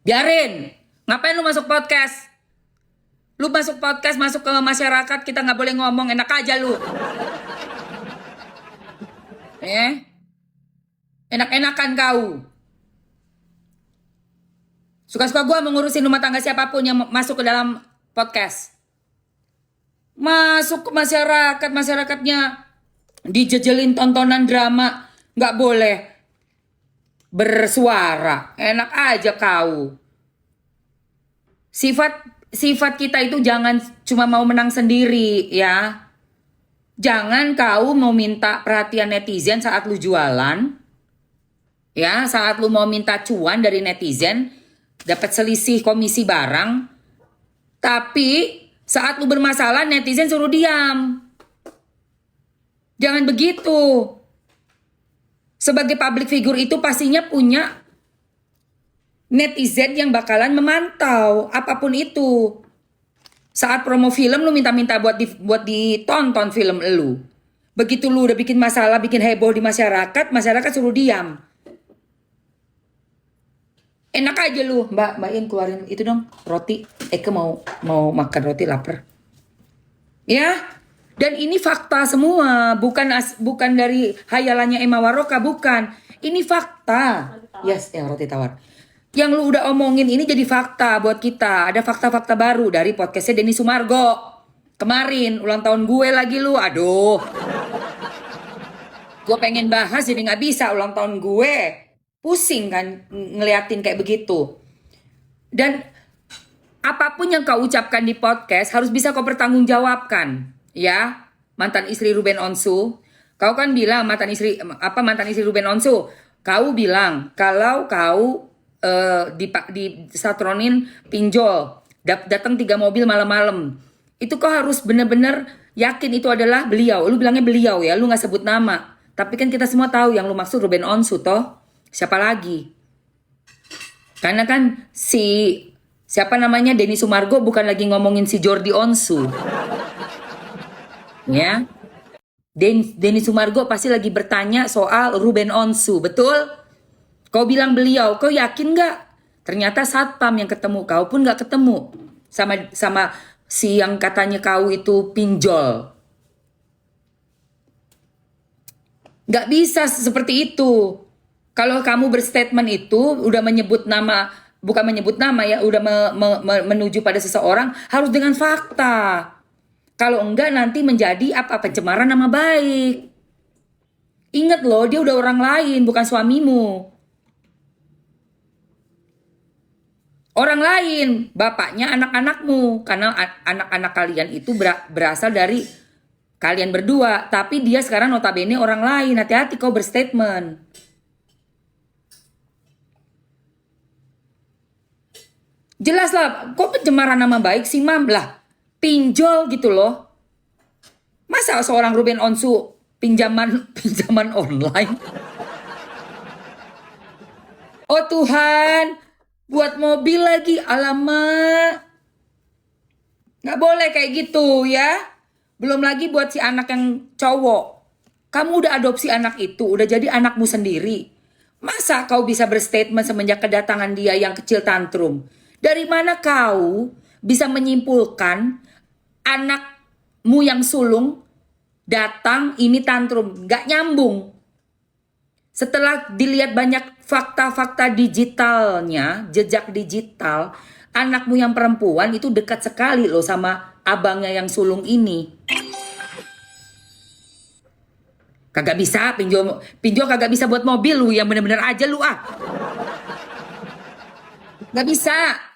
Biarin. Ngapain lu masuk podcast? Lu masuk podcast, masuk ke masyarakat, kita nggak boleh ngomong, enak aja lu. Eh, enak-enakan kau. Suka-suka gue mengurusin rumah tangga siapapun yang masuk ke dalam podcast. Masuk ke masyarakat, masyarakatnya dijejelin tontonan drama, nggak boleh bersuara. Enak aja kau. Sifat kita itu jangan cuma mau menang sendiri ya. Jangan kau mau minta perhatian netizen saat lu jualan. Ya, saat lu mau minta cuan dari netizen, dapat selisih komisi barang. Tapi saat lu bermasalah netizen suruh diam. Jangan begitu. Sebagai public figure itu pastinya punya netizen yang bakalan memantau apapun itu. Saat promo film lu minta-minta buat ditonton film lu. Begitu lu udah bikin masalah, bikin heboh di masyarakat, masyarakat suruh diam. Enak aja lu, Mbak In keluarin itu dong, roti. Eke mau makan roti, lapar. Ya. Dan ini fakta semua, bukan dari hayalannya Emma Waroka, bukan. Ini fakta. Yes, roti tawar. Yang lu udah omongin ini jadi fakta buat kita. Ada fakta-fakta baru dari podcastnya Denny Sumargo. Kemarin ulang tahun gue lagi lu. Aduh. Gue pengen bahas jadi gak bisa ulang tahun gue. Pusing kan ngeliatin kayak begitu. Dan apapun yang kau ucapkan di podcast harus bisa kau pertanggungjawabkan. Ya, mantan istri Ruben Onsu. Kau kan bilang mantan istri Ruben Onsu. Kau bilang kalau kau disatronin pinjol, datang 3 mobil malam-malam, itu kau harus benar-benar yakin itu adalah beliau. Lu bilangnya beliau ya, lu nggak sebut nama, tapi kan kita semua tahu yang lu maksud Ruben Onsu toh. Siapa lagi? Karena kan siapa namanya Denny Sumargo bukan lagi ngomongin si Jordi Onsu ya. Denny Sumargo pasti lagi bertanya soal Ruben Onsu, betul? Kau bilang beliau, kau yakin gak? Ternyata satpam yang ketemu, kau pun gak ketemu. Sama si yang katanya kau itu pinjol. Gak bisa seperti itu. Kalau kamu berstatement itu, udah menyebut nama, bukan menyebut nama ya, udah menuju pada seseorang, harus dengan fakta. Kalau enggak nanti menjadi pencemaran nama baik. Ingat loh, dia udah orang lain, bukan suamimu. Orang lain, bapaknya anak-anakmu. Karena anak-anak kalian itu berasal dari kalian berdua. Tapi dia sekarang notabene orang lain. Hati-hati kau berstatement. Jelas lah, kok pencemaran nama baik sih mam? Lah, pinjol gitu loh. Masa seorang Ruben Onsu pinjaman online? Oh Tuhan, buat mobil lagi, alamak. Gak boleh kayak gitu ya. Belum lagi buat si anak yang cowok. Kamu udah adopsi anak itu, udah jadi anakmu sendiri. Masa kau bisa berstatement semenjak kedatangan dia yang kecil tantrum? Dari mana kau bisa menyimpulkan anakmu yang sulung datang ini tantrum? Gak nyambung. Setelah dilihat banyak fakta-fakta digitalnya, jejak digital, anakmu yang perempuan itu dekat sekali loh sama abangnya yang sulung ini. Kagak bisa pinjol kagak bisa buat mobil lu, yang bener-bener aja lu ah. Gak bisa.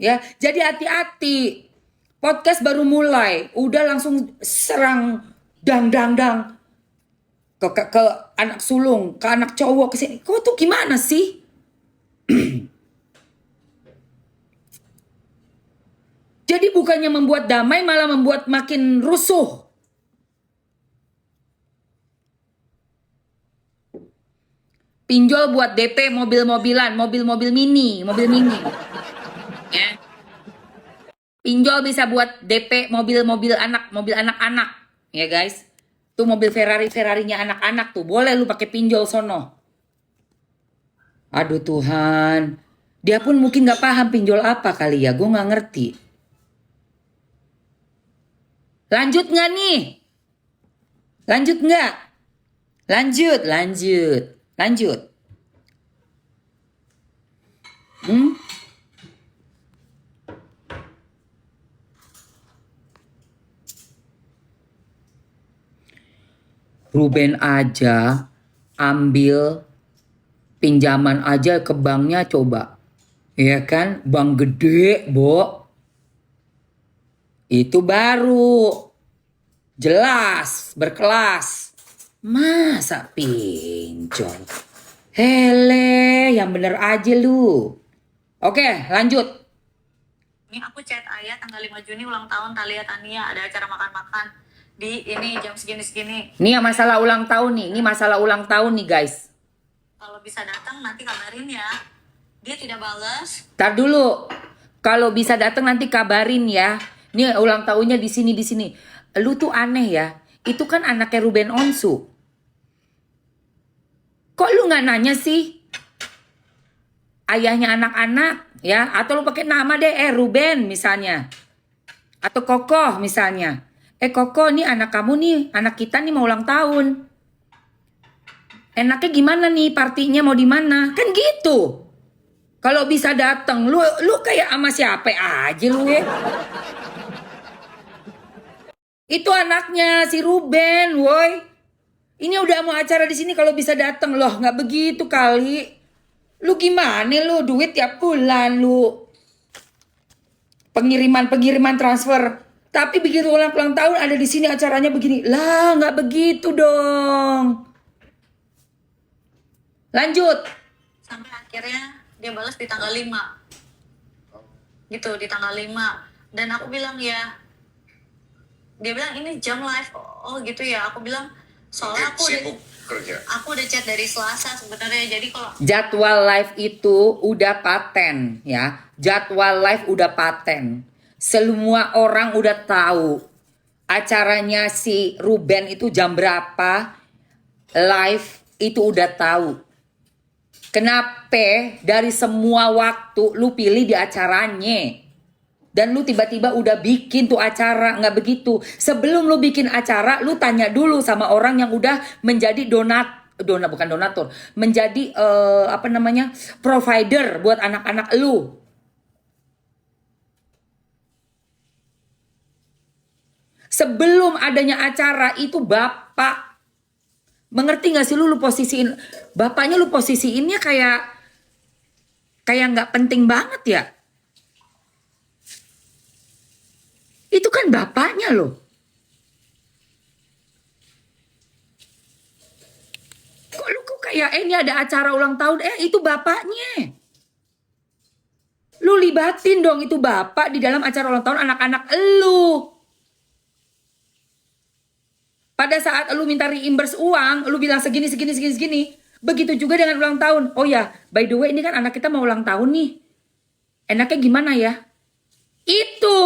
Ya, jadi hati-hati. Podcast baru mulai, udah langsung serang dang ke anak sulung, ke anak cowok ke sini. Kau tuh gimana sih? Jadi bukannya membuat damai malah membuat makin rusuh. Pinjol buat DP mobil-mobilan, mobil mini. Ya. Pinjol bisa buat DP mobil anak-anak, ya guys. Tuh mobil Ferrarinya anak-anak tuh. Boleh lu pakai pinjol sono. Aduh Tuhan. Dia pun mungkin gak paham pinjol apa kali ya. Gue gak ngerti. Lanjut gak nih? Lanjut gak? Lanjut. Lanjut. Ruben aja ambil pinjaman aja ke banknya coba. Ya kan? Bank gede, Bo. Itu baru. Jelas, berkelas. Masa pinjol? Hele, yang bener aja lu. Oke, lanjut. Ini aku chat Ayah tanggal 5 Juni ulang tahun Thalia Tania, ada acara makan-makan di ini jam segini-segini. Ini yang masalah ulang tahun nih. Ini masalah ulang tahun nih, guys. Kalau bisa datang nanti kabarin ya. Dia tidak balas. Tar dulu. Kalau bisa datang nanti kabarin ya. Nih ulang tahunnya di sini. Lu tuh aneh ya. Itu kan anaknya Ruben Onsu. Kok lu nggak nanya sih? Ayahnya anak-anak ya, atau lu pakai nama deh, Ruben misalnya. Atau Kokoh misalnya. Kokoh nih anak kamu nih, anak kita nih mau ulang tahun. Enaknya gimana nih partinya mau di mana? Kan gitu. Kalau bisa datang, lu kayak sama siapa aja lu ya. Itu anaknya si Ruben, woi. Ini udah mau acara di sini kalau bisa datang loh, nggak begitu kali. Lu gimana lu duit tiap bulan lu. Pengiriman transfer. Tapi begitu ulang tahun ada di sini acaranya begini. Lah, nggak begitu dong. Lanjut. Sampai akhirnya dia balas di tanggal 5. Gitu, di tanggal 5. Dan aku bilang ya, dia bilang ini jam live. Oh gitu ya, aku bilang soalnya aku udah chat dari Selasa sebenarnya. Jadi kalau jadwal live itu udah paten ya. Jadwal live udah paten. Semua orang udah tahu acaranya si Ruben itu jam berapa. Live itu udah tahu. Kenapa dari semua waktu lu pilih di acaranya? Dan lu tiba-tiba udah bikin tuh acara. Nggak begitu. Sebelum lu bikin acara, lu tanya dulu sama orang yang udah menjadi bukan donatur. Menjadi provider buat anak-anak lu. Sebelum adanya acara itu bapak. Mengerti gak sih lu posisiin. Bapaknya lu posisiinnya kayak gak penting banget ya. Itu kan bapaknya loh. Kok lu kayak ini ada acara ulang tahun. Itu bapaknya. Lu libatin dong itu bapak di dalam acara ulang tahun anak-anak lu. Pada saat lu minta reimburse uang, lu bilang segini. Begitu juga dengan ulang tahun. Oh ya, by the way ini kan anak kita mau ulang tahun nih. Enaknya gimana ya? Itu.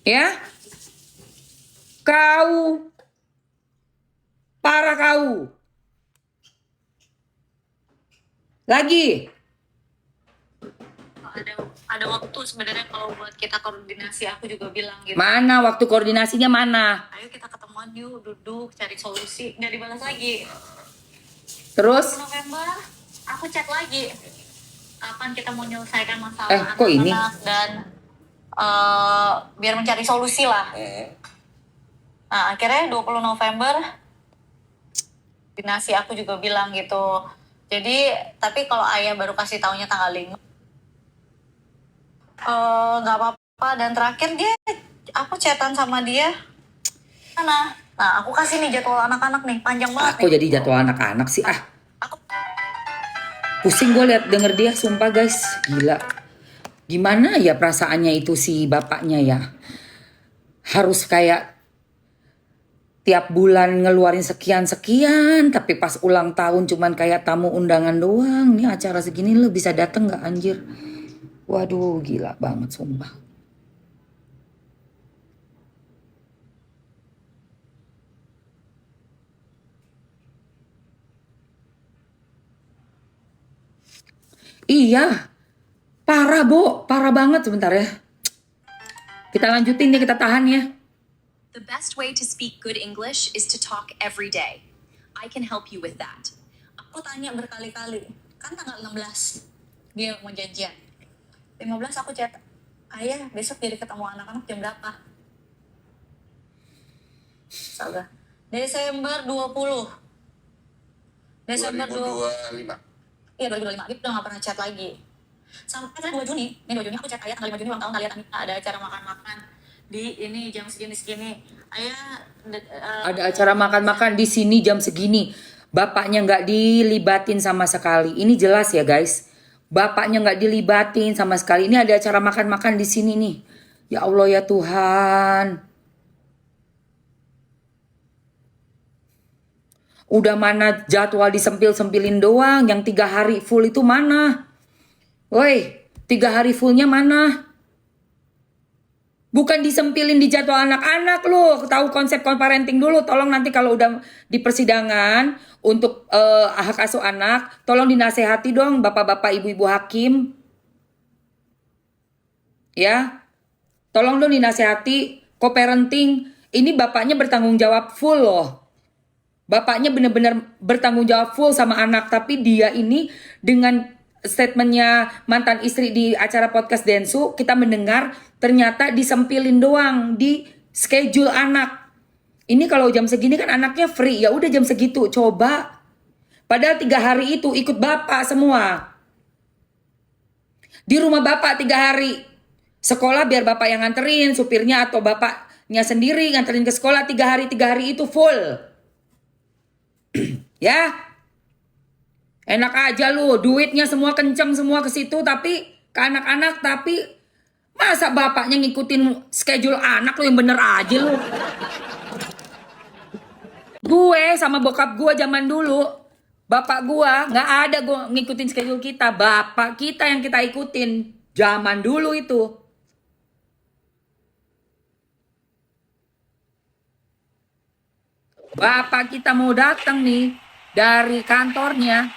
Ya. Kau. Parah kau. Lagi. ada waktu sebenarnya kalau buat kita koordinasi, aku juga bilang gitu. Mana waktu koordinasinya mana? Ayo kita ketemuan yuk, duduk cari solusi. Nggak dibalas lagi. Terus 1 November aku chat lagi. Kapan kita mau menyelesaikan masalah kok ini? Dan biar mencari solusi lah. Nah akhirnya 20 November koordinasi aku juga bilang gitu. Jadi tapi kalau ayah baru kasih taunya tanggal 5. Nggak apa-apa. Dan terakhir aku chatan sama dia nah aku kasih nih jadwal anak-anak nih, panjang banget. Aku jadi jadwal anak-anak sih pusing gue denger dia, sumpah guys, gila. Gimana ya perasaannya itu si bapaknya ya, harus kayak tiap bulan ngeluarin sekian tapi pas ulang tahun cuman kayak tamu undangan doang. Nih acara segini lo bisa dateng nggak anjir? Waduh, gila banget sumpah. Iya, parah, Bo. Parah banget sebentar ya. Kita lanjutin nih, kita tahan ya. The best way to speak good English is to talk every day. I can help you with that. Aku tanya berkali-kali, kan tanggal 16 dia mau janjian. 15 aku chat, ayah besok jadi ketemu anak-anak jam berapa? Saga. Desember 20. Desember 2025. Iya 2025, dia udah gak pernah chat lagi. Sampai kan 2 Juni, ini 2 Juni aku chat ayah tanggal 5 Juni ulang tahun kalian ada acara makan-makan di ini jam segini-segini. Ayah Ada acara makan-makan di sini jam segini. Bapaknya nggak dilibatin sama sekali. Ini jelas ya guys. Bapaknya nggak dilibatin sama sekali. Ini ada acara makan-makan di sini nih. Ya Allah ya Tuhan. Udah mana jadwal disempil-sempilin doang. Yang 3 hari full itu mana? Woi, 3 hari fullnya mana? Bukan disempilin di jadwal anak-anak loh. Tahu konsep parenting dulu. Tolong nanti kalau udah di persidangan untuk hak asuh anak, tolong dinasehati dong bapak-bapak, ibu-ibu hakim. Ya. Tolong dong dinasehati co-parenting. Ini bapaknya bertanggung jawab full loh. Bapaknya benar-benar bertanggung jawab full sama anak. Tapi dia ini dengan statementnya mantan istri di acara podcast Densu, kita mendengar ternyata disempilin doang di schedule anak. Ini kalau jam segini kan anaknya free, ya udah jam segitu coba. Padahal 3 hari itu ikut bapak semua. Di rumah bapak 3 hari. Sekolah biar bapak yang nganterin, supirnya atau bapaknya sendiri nganterin ke sekolah 3 hari itu full. Ya. Enak aja lu, duitnya semua kenceng semua ke situ tapi ke anak-anak, tapi masa bapaknya ngikutin schedule anak lu, yang bener aja lu. Gue sama bokap gue zaman dulu, bapak gue nggak ada gue ngikutin schedule kita, bapak kita yang kita ikutin zaman dulu itu. Bapak kita mau datang nih dari kantornya,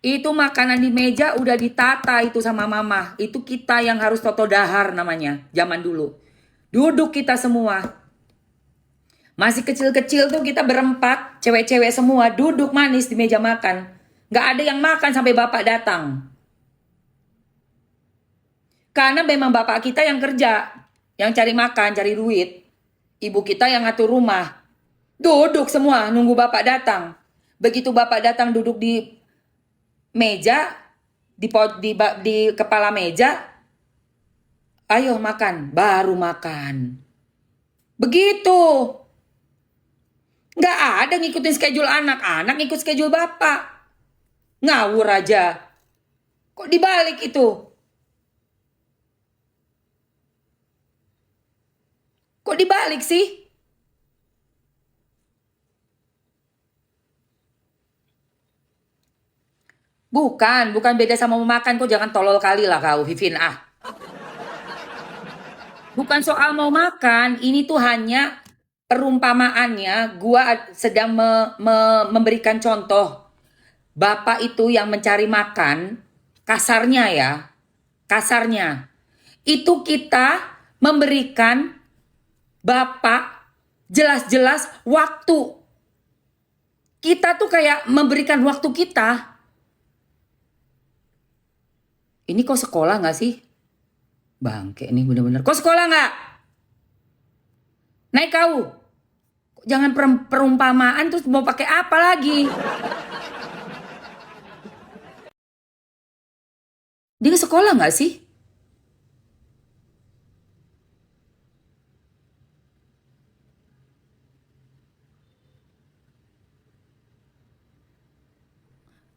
itu makanan di meja udah ditata itu sama mama. Itu kita yang harus toto dahar namanya zaman dulu. Duduk kita semua. Masih kecil-kecil tuh kita berempat, cewek-cewek semua duduk manis di meja makan. Gak ada yang makan sampai bapak datang. Karena memang bapak kita yang kerja, yang cari makan, cari duit. Ibu kita yang ngatur rumah. Duduk semua nunggu bapak datang. Begitu bapak datang duduk di meja, di kepala meja, ayo makan, baru makan. Begitu. Nggak ada ngikutin schedule anak ngikut schedule bapak. Ngawur aja. Kok dibalik itu? Kok dibalik sih? Bukan beda sama mau makan, kok jangan tolol kali lah kau, Vivin Bukan soal mau makan, ini tuh hanya perumpamaannya, gua sedang memberikan contoh. Bapak itu yang mencari makan, kasarnya ya, kasarnya. Itu kita memberikan bapak jelas-jelas waktu. Kita tuh kayak memberikan waktu kita. Ini kok sekolah gak sih? Bangke nih bener-bener. Kok sekolah gak? Naik kau. Jangan perumpamaan terus mau pakai apa lagi? Dia sekolah gak sih?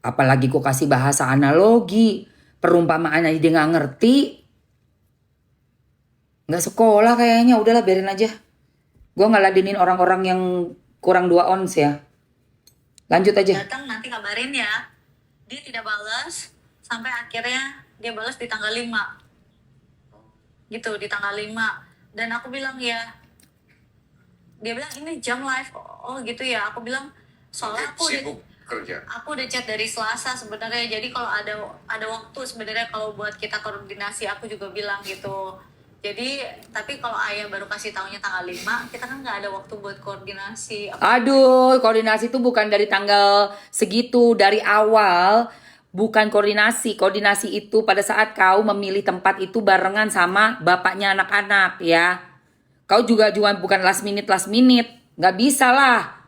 Apalagi kok kasih bahasa analogi. Perumpamaan aja dia gak ngerti. Gak sekolah kayaknya. Udahlah biarin aja. Gue gak ladenin orang-orang yang kurang 2 ons ya. Lanjut aja. Datang nanti kabarin ya. Dia tidak balas. Sampai akhirnya dia balas di tanggal 5. gitu di tanggal 5. Dan aku bilang ya, dia bilang ini jam live. Oh gitu ya, aku bilang soalnya Sibuk kerja. aku udah chat dari Selasa sebenarnya, jadi kalau ada waktu sebenarnya kalau buat kita koordinasi, aku juga bilang gitu. Jadi tapi kalau ayah baru kasih taunya tanggal 5, kita kan nggak ada waktu buat koordinasi. Aduh, koordinasi itu bukan dari tanggal segitu, dari awal. Bukan koordinasi. Koordinasi itu pada saat kau memilih tempat itu barengan sama bapaknya anak-anak ya. Kau juga bukan last minute. Nggak bisa lah.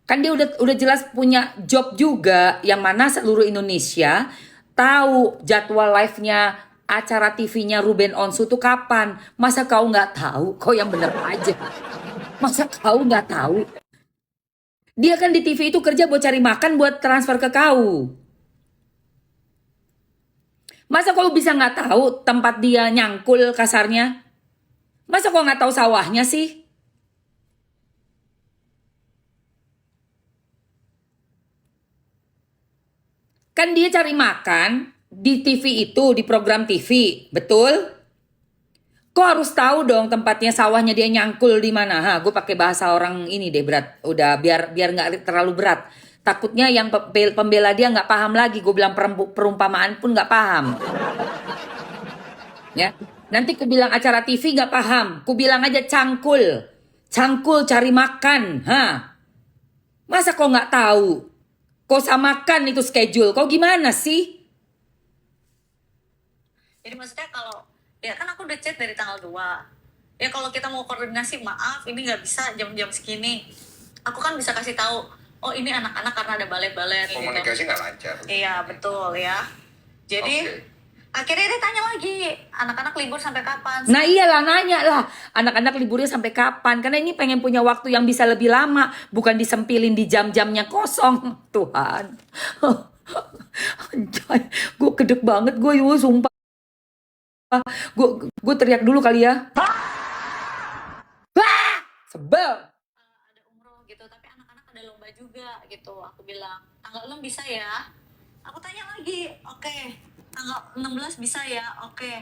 Kan dia udah jelas punya job juga, yang mana seluruh Indonesia tahu jadwal live-nya acara TV-nya Ruben Onsu tuh kapan. Masa kau nggak tahu? Kau yang bener aja. Masa kau nggak tahu? Dia kan di TV itu kerja buat cari makan, buat transfer ke kau. Masa kau bisa nggak tahu tempat dia nyangkul kasarnya? Masa kau nggak tahu sawahnya sih? Kan dia cari makan di TV itu, di program TV, betul? Kok harus tahu dong tempatnya sawahnya dia nyangkul di mana? Gue pakai bahasa orang ini deh berat. Udah biar nggak terlalu berat. Takutnya yang pembela dia nggak paham lagi. Gue bilang perumpamaan pun nggak paham. Ya, nanti ku bilang acara TV nggak paham. Ku bilang aja cangkul, cari makan. Masa kau nggak tahu? Kau samakan itu schedule. Kau gimana sih? Jadi maksudnya kalau ya kan aku udah chat dari tanggal 2. Ya kalau kita mau koordinasi, maaf ini nggak bisa jam-jam segini. Aku kan bisa kasih tahu, oh ini anak-anak karena ada balet-balet gitu. Komunikasi nggak lancar. Iya betul ya. Jadi akhirnya dia tanya lagi, anak-anak libur sampai kapan? Nah iyalah, nanya lah. Anak-anak liburnya sampai kapan? Karena ini pengen punya waktu yang bisa lebih lama. Bukan disempilin di jam-jamnya kosong. Tuhan. Anjay, gue kedek banget gue, sumpah. Gue teriak dulu kali ya. Sebel. Ada umroh gitu, tapi anak-anak ada lomba juga gitu. Aku bilang tanggal 6 bisa ya. Aku tanya lagi, oke. Tanggal 16 bisa ya, oke.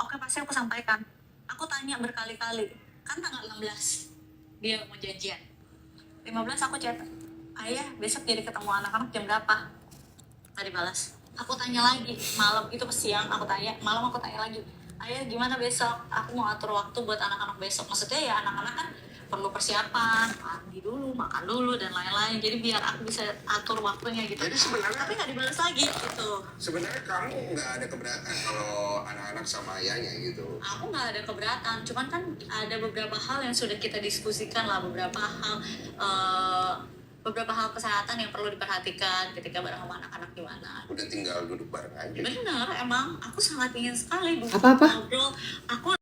Oke, pasti aku sampaikan. Aku tanya berkali-kali, kan tanggal 16 dia mau janjian. 15 aku chat, ayah besok jadi ketemu anak-anak jam berapa? Tadi balas. Aku tanya lagi, malam itu ke siang aku tanya, malam aku tanya lagi, ayah gimana besok? Aku mau atur waktu buat anak-anak besok. Maksudnya ya anak-anak kan perlu persiapan, mandi dulu, makan dulu, dan lain-lain. Jadi biar aku bisa atur waktunya gitu. Jadi sebenarnya, tapi nggak dibalas lagi gitu. Sebenarnya kamu nggak ada keberatan kalau anak-anak sama ayahnya gitu. Aku nggak ada keberatan, cuman kan ada beberapa hal yang sudah kita diskusikan lah, beberapa hal kesehatan yang perlu diperhatikan ketika bareng sama anak-anak gimana. Udah tinggal duduk bareng aja. Bener, emang aku sangat ingin sekali duduk Apa-apa? ngobrol. Aku